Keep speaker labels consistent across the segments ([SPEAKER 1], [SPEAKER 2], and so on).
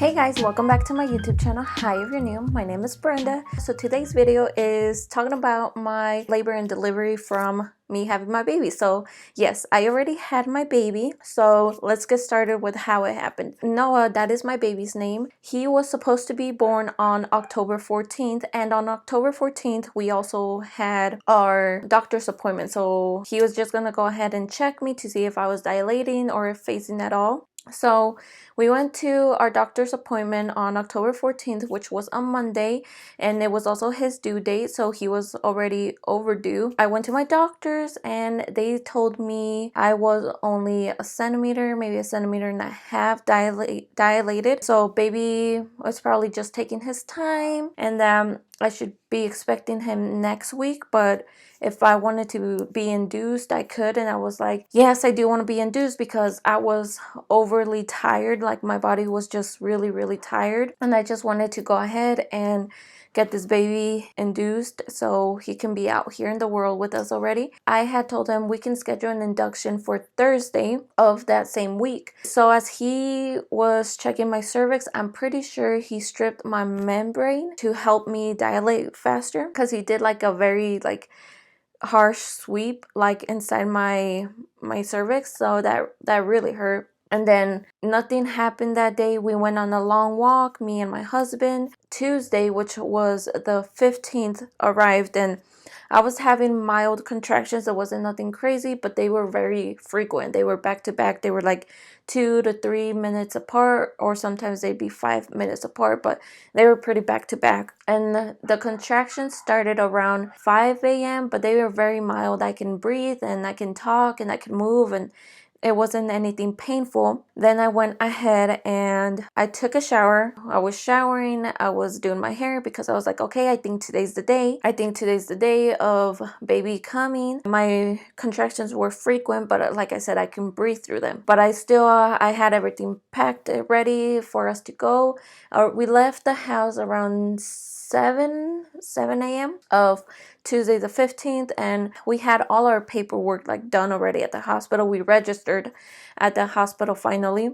[SPEAKER 1] Hey guys, welcome back to my YouTube channel. Hi if you're new, my name is Brenda. So today's video is talking about my labor and delivery from me having my baby. So yes, I already had my baby. So let's get started with how it happened. Noah, that is my baby's name. He was supposed to be born on October 14th, and on October 14th we also had our doctor's appointment. So he was just gonna go ahead and check me to see if I was dilating or phasing at all. So we went to our doctor's appointment on October 14th, which was a Monday, and it was also his due date, so he was already overdue. I went to my doctor's and they told me I was only a centimeter, maybe a centimeter and a half dilated. So baby was probably just taking his time, and I should be expecting him next week, but if I wanted to be induced, I could. And I was like, yes, I do want to be induced because I was overly tired. Like my body was just really, really tired. And I just wanted to go ahead and get this baby induced so he can be out here in the world with us already. I had told him we can schedule an induction for Thursday of that same week. So as he was checking my cervix, I'm pretty sure he stripped my membrane to help me dilate faster, because he did like a very harsh sweep like inside my cervix, so that really hurt. And then nothing happened that day. We went on a long walk, me and my husband. Tuesday, which was the 15th, arrived, and I was having mild contractions. It wasn't nothing crazy, but they were very frequent. They were back to back. They were like 2 to 3 minutes apart, or sometimes they'd be 5 minutes apart, but they were pretty back to back. And the contractions started around 5 a.m., but they were very mild. I can breathe and I can talk and I can move, and it wasn't anything painful. Then I went ahead and I took a shower. I was showering. I was doing my hair because I was like, okay, I think today's the day. I think today's the day of baby coming. My contractions were frequent, but like I said, I can breathe through them. But I had everything packed, ready for us to go. We left the house around 7 a.m. of Tuesday the 15th, and we had all our paperwork done already at the hospital. We registered at the hospital finally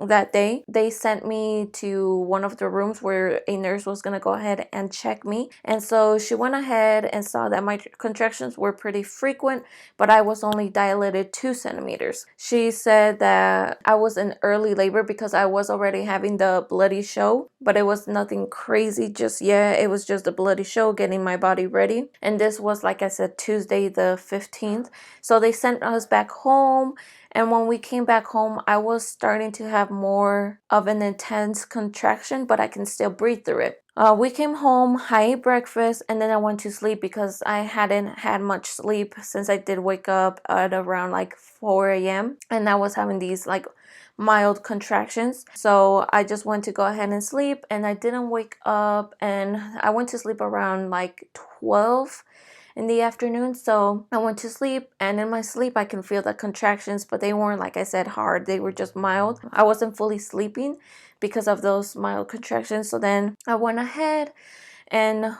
[SPEAKER 1] that day. They sent me to one of the rooms where a nurse was going to go ahead and check me. And so she went ahead and saw that my contractions were pretty frequent, but I was only dilated 2 centimeters. She said that I was in early labor because I was already having the bloody show, but it was nothing crazy just yet. It was just a bloody show, getting my body ready. And this was, like I said, Tuesday the 15th. So they sent us back home. And when we came back home, I was starting to have more of an intense contraction, but I can still breathe through it. We came home, I ate breakfast, and then I went to sleep because I hadn't had much sleep since I did wake up at around 4 a.m. And I was having these mild contractions. So I just went to go ahead and sleep, and I didn't wake up, and I went to sleep around 12 in the afternoon. So I went to sleep, and in my sleep I can feel the contractions, but they weren't, like I said, hard. They were just mild. I wasn't fully sleeping because of those mild contractions. So then I went ahead and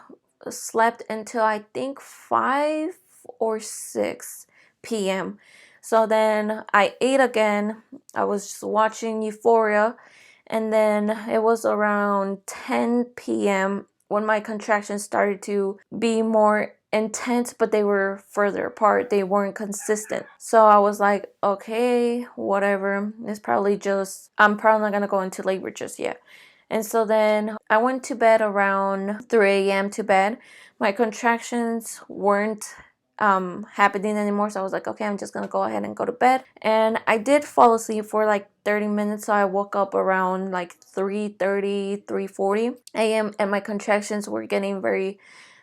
[SPEAKER 1] slept until I think 5 or 6 p.m. So then I ate again. I was just watching Euphoria, and then it was around 10 p.m. when my contractions started to be more intense, but they were further apart. They weren't consistent. So I was like, okay, whatever. It's probably just, I'm probably not gonna go into labor just yet. And so then I went to bed around 3 a.m. to bed. My contractions weren't happening anymore, so I was like, okay, I'm just gonna go ahead and go to bed. And I did fall asleep for 30 minutes, so I woke up around 3:30, 3:40 a.m. and my contractions were getting very,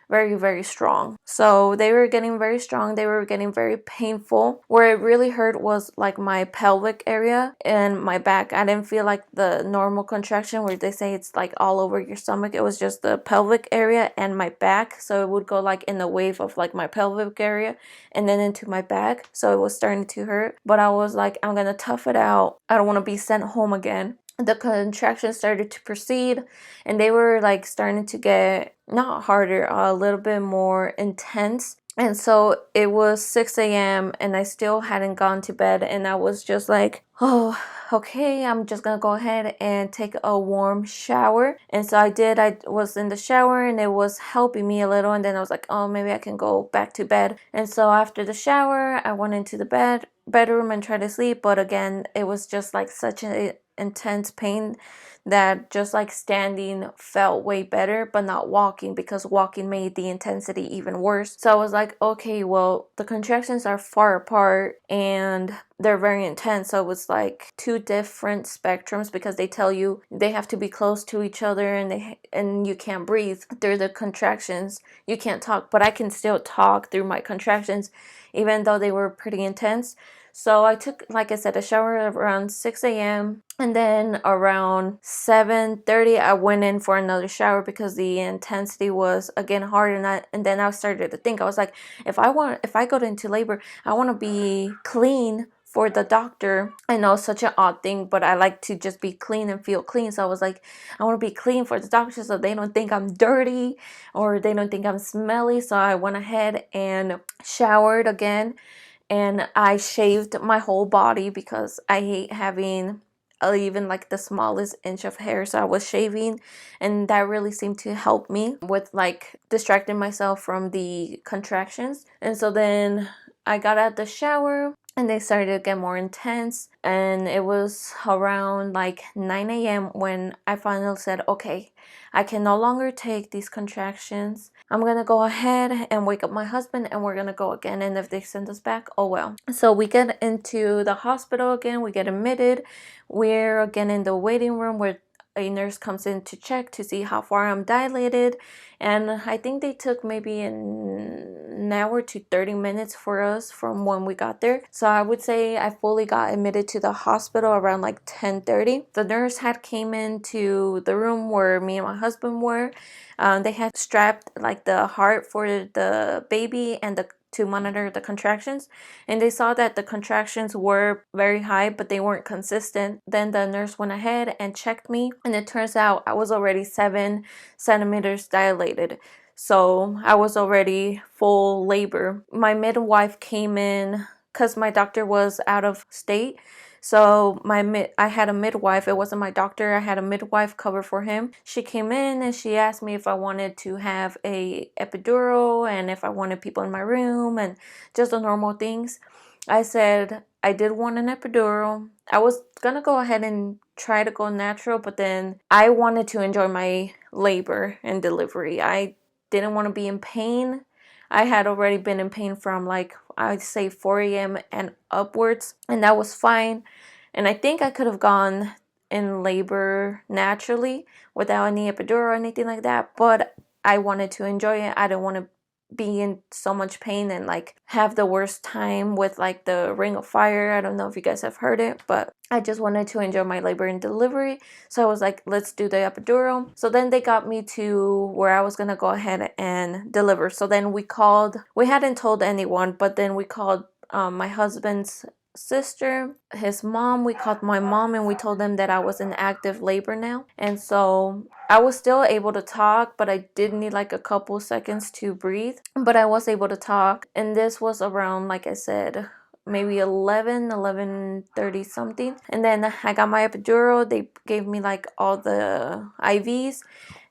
[SPEAKER 1] very strong. So they were getting very strong. They were getting very painful. Where it really hurt was my pelvic area and my back. I didn't feel the normal contraction where they say it's all over your stomach. It was just the pelvic area and my back. So it would go in the wave of my pelvic area and then into my back. So it was starting to hurt. But I was like, I'm gonna tough it out. I don't want to be sent home again. The contractions started to proceed, and they were starting to get not harder, a little bit more intense. And so it was 6 a.m. and I still hadn't gone to bed, and I was just like, oh, okay, I'm just gonna go ahead and take a warm shower. And so I did. I was in the shower and it was helping me a little, and then I was like, oh, maybe I can go back to bed. And so after the shower, I went into the bedroom and tried to sleep, but again, it was just like such an intense pain that just like standing felt way better, but not walking, because walking made the intensity even worse. So I was like, okay, well, the contractions are far apart and they're very intense. So it was like two different spectrums, because they tell you they have to be close to each other, and you can't breathe through the contractions. You can't talk, but I can still talk through my contractions, even though they were pretty intense. So I took, like I said, a shower around 6 a.m. And then around 7:30, I went in for another shower because the intensity was again hard. And then I started to think, I was like, if I go into labor, I want to be clean for the doctor. I know it's such an odd thing, but I like to just be clean and feel clean. So I was like, I want to be clean for the doctor so they don't think I'm dirty or they don't think I'm smelly. So I went ahead and showered again, and I shaved my whole body because I hate having even like the smallest inch of hair. So I was shaving, and that really seemed to help me with like distracting myself from the contractions. And so then I got out the shower and they started to get more intense, and it was around like 9 a.m. when I finally said, okay, I can no longer take these contractions. I'm gonna go ahead and wake up my husband and we're gonna go again. And if they send us back, oh well. So we get into the hospital again, we get admitted. We're again in the waiting room where a nurse comes in to check to see how far I'm dilated. And I think they took maybe an hour to 30 minutes for us from when we got there. So I would say I fully got admitted to the hospital around like 10:30. The nurse had came into the room where me and my husband were. They had strapped like the heart for the baby and to monitor the contractions, and they saw that the contractions were very high, but they weren't consistent. Then the nurse went ahead and checked me, and it turns out I was already 7 centimeters dilated. So I was already full labor. My midwife came in because my doctor was out of state. So I had a midwife. It wasn't my doctor. I had a midwife cover for him. She came in and she asked me if I wanted to have a epidural and if I wanted people in my room and just the normal things. I said I did want an epidural. I was gonna go ahead and try to go natural, but then I wanted to enjoy my labor and delivery. I didn't want to be in pain. I had already been in pain from like, I'd say 4 a.m. and upwards, and that was fine. And I think I could have gone in labor naturally without any epidural or anything like that, but I wanted to enjoy it. I didn't want to be in so much pain and like have the worst time with like the ring of fire. I don't know if you guys have heard it, but I just wanted to enjoy my labor and delivery. So I was like, let's do the epidural. So then they got me to where I was gonna go ahead and deliver. So then we hadn't told anyone, but then we called my husband's sister, his mom. We called my mom and we told them that I was in active labor now. And so I was still able to talk, but I did need like a couple seconds to breathe. But I was able to talk. And this was around, like I said, maybe 11:30 something. And then I got my epidural. They gave me like all the IVs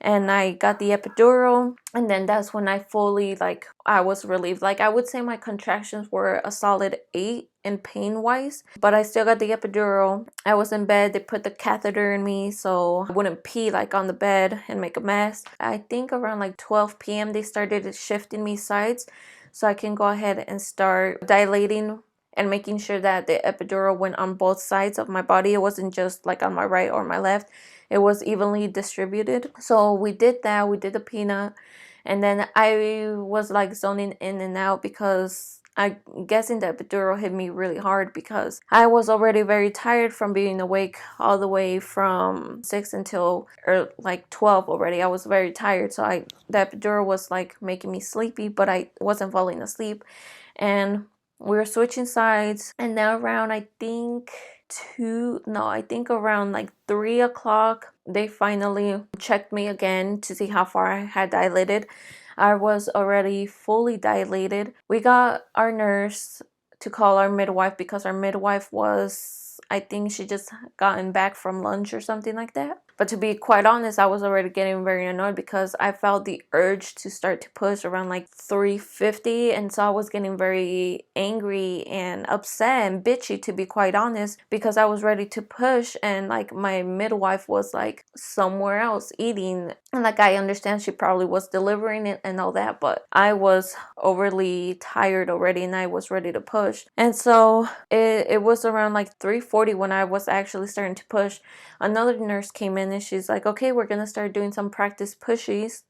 [SPEAKER 1] and I got the epidural. And then that's when I fully like, I was relieved. Like I would say my contractions were a solid 8 in pain wise, but I still got the epidural. I was in bed. They put the catheter in me so I wouldn't pee like on the bed and make a mess. I think around like 12 p.m. they started shifting me sides so I can go ahead and start dilating and making sure that the epidural went on both sides of my body. It wasn't just like on my right or my left. It was evenly distributed. So we did that. We did the peanut. And then I was like zoning in and out because I'm guessing the epidural hit me really hard because I was already very tired from being awake all the way from 6 until like 12 already. I was very tired. So the epidural was like making me sleepy, but I wasn't falling asleep. And we were switching sides, and now around I think around like 3 o'clock they finally checked me again to see how far I had dilated. I was already fully dilated. We got our nurse to call our midwife because our midwife was, I think she just gotten back from lunch or something like that. But to be quite honest, I was already getting very annoyed because I felt the urge to start to push around like 3:50, and so I was getting very angry and upset and bitchy, to be quite honest, because I was ready to push and like my midwife was like somewhere else eating. And like I understand she probably was delivering it and all that, but I was overly tired already and I was ready to push. And so it was around like 3:40 when I was actually starting to push. Another nurse came in and she's like, okay, we're gonna start doing some practice pushes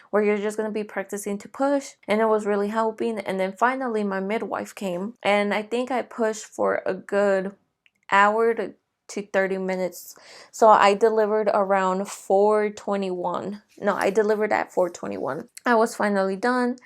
[SPEAKER 1] where you're just gonna be practicing to push, and it was really helping. And then finally my midwife came, and I think I pushed for a good hour to 30 minutes. So I delivered around 4:21. No, I delivered at 4:21. I was finally done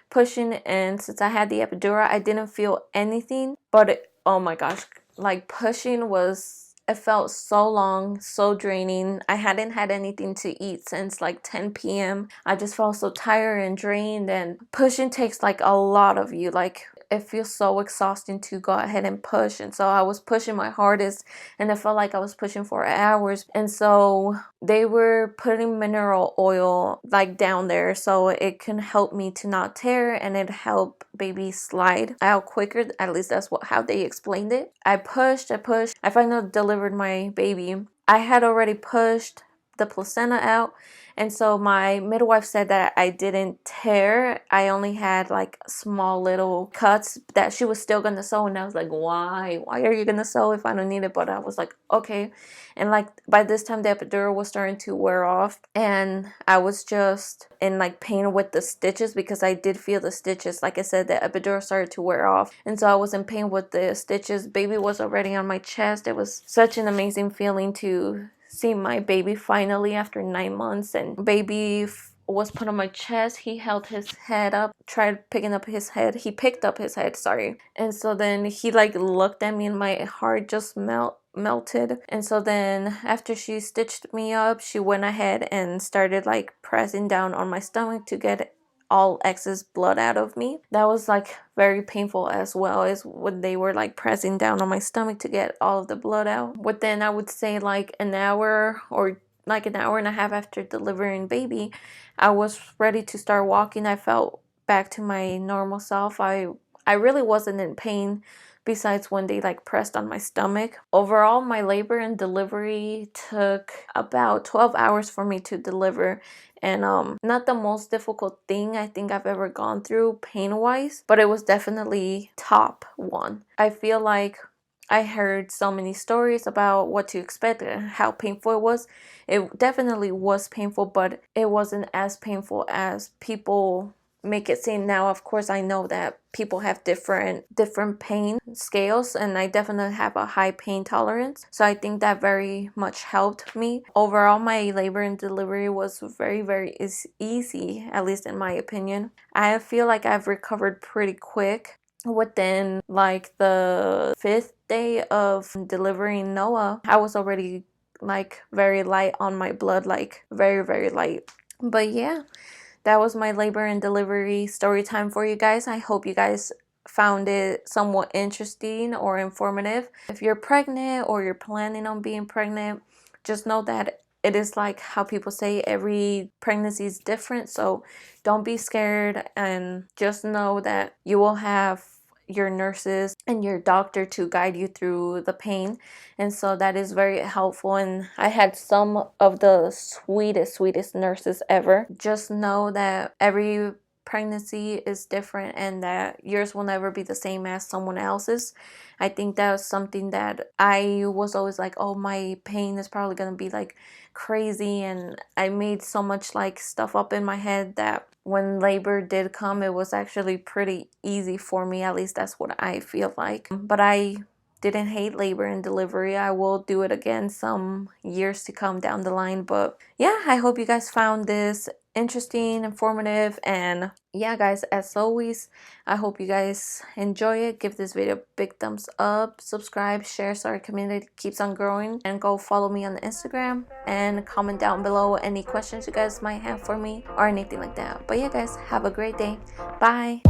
[SPEAKER 1] pushing, and since I had the epidural, I didn't feel anything, but oh my gosh, like pushing was, it felt so long, so draining. I hadn't had anything to eat since like 10 p.m. I just felt so tired and drained, and pushing takes like a lot of you. Like it feels so exhausting to go ahead and push, and so I was pushing my hardest and it felt like I was pushing for hours. And so they were putting mineral oil like down there so it can help me to not tear, and it helped baby slide out quicker. At least that's how they explained it. I pushed, I finally delivered my baby. I had already pushed the placenta out, and so my midwife said that I didn't tear. I only had like small little cuts that she was still gonna sew, and I was like, why are you gonna sew if I don't need it? But I was like, okay. And like by this time the epidural was starting to wear off, and I was just in like pain with the stitches because I did feel the stitches. Like I said, the epidural started to wear off, and so I was in pain with the stitches. Baby was already on my chest. It was such an amazing feeling to see my baby finally after 9 months. And baby was put on my chest. He held his head up, tried picking up his head. He picked up his head, sorry. And so then he like looked at me and my heart just melted. And so then after she stitched me up, she went ahead and started like pressing down on my stomach to get all excess blood out of me. That was like very painful as well, as when they were like pressing down on my stomach to get all of the blood out. Within, I would say, like an hour or like an hour and a half after delivering baby, I was ready to start walking. I felt back to my normal self. I really wasn't in pain besides when they like pressed on my stomach. Overall, my labor and delivery took about 12 hours for me to deliver, and not the most difficult thing I think I've ever gone through pain wise, but it was definitely top one. I feel like I heard so many stories about what to expect and how painful it was. It definitely was painful, but it wasn't as painful as people make it seem. Now, of course, I know that people have different pain scales, and I definitely have a high pain tolerance, so I think that very much helped me. Overall, my labor and delivery was very easy, at least in my opinion. I feel like I've recovered pretty quick. Within like the 5th day of delivering Noah, I was already like very light on my blood, like very light. But yeah, that was my labor and delivery story time for you guys. I hope you guys found it somewhat interesting or informative. If you're pregnant or you're planning on being pregnant, just know that it is like how people say every pregnancy is different. So don't be scared, and just know that you will have your nurses and your doctor to guide you through the pain, and so that is very helpful. And I had some of the sweetest nurses ever. Just know that every pregnancy is different and that yours will never be the same as someone else's. I think that was something that I was always like, oh, my pain is probably gonna be like crazy, and I made so much like stuff up in my head that when labor did come, it was actually pretty easy for me. At least that's what I feel like. But I didn't hate labor and delivery. I will do it again some years to come down the line. But yeah, I hope you guys found this interesting, informative, and yeah guys, as always, I hope you guys enjoy it. Give this video a big thumbs up, subscribe, share so our community keeps on growing, and go follow me on Instagram and comment down below any questions you guys might have for me or anything like that. But yeah guys, have a great day. Bye.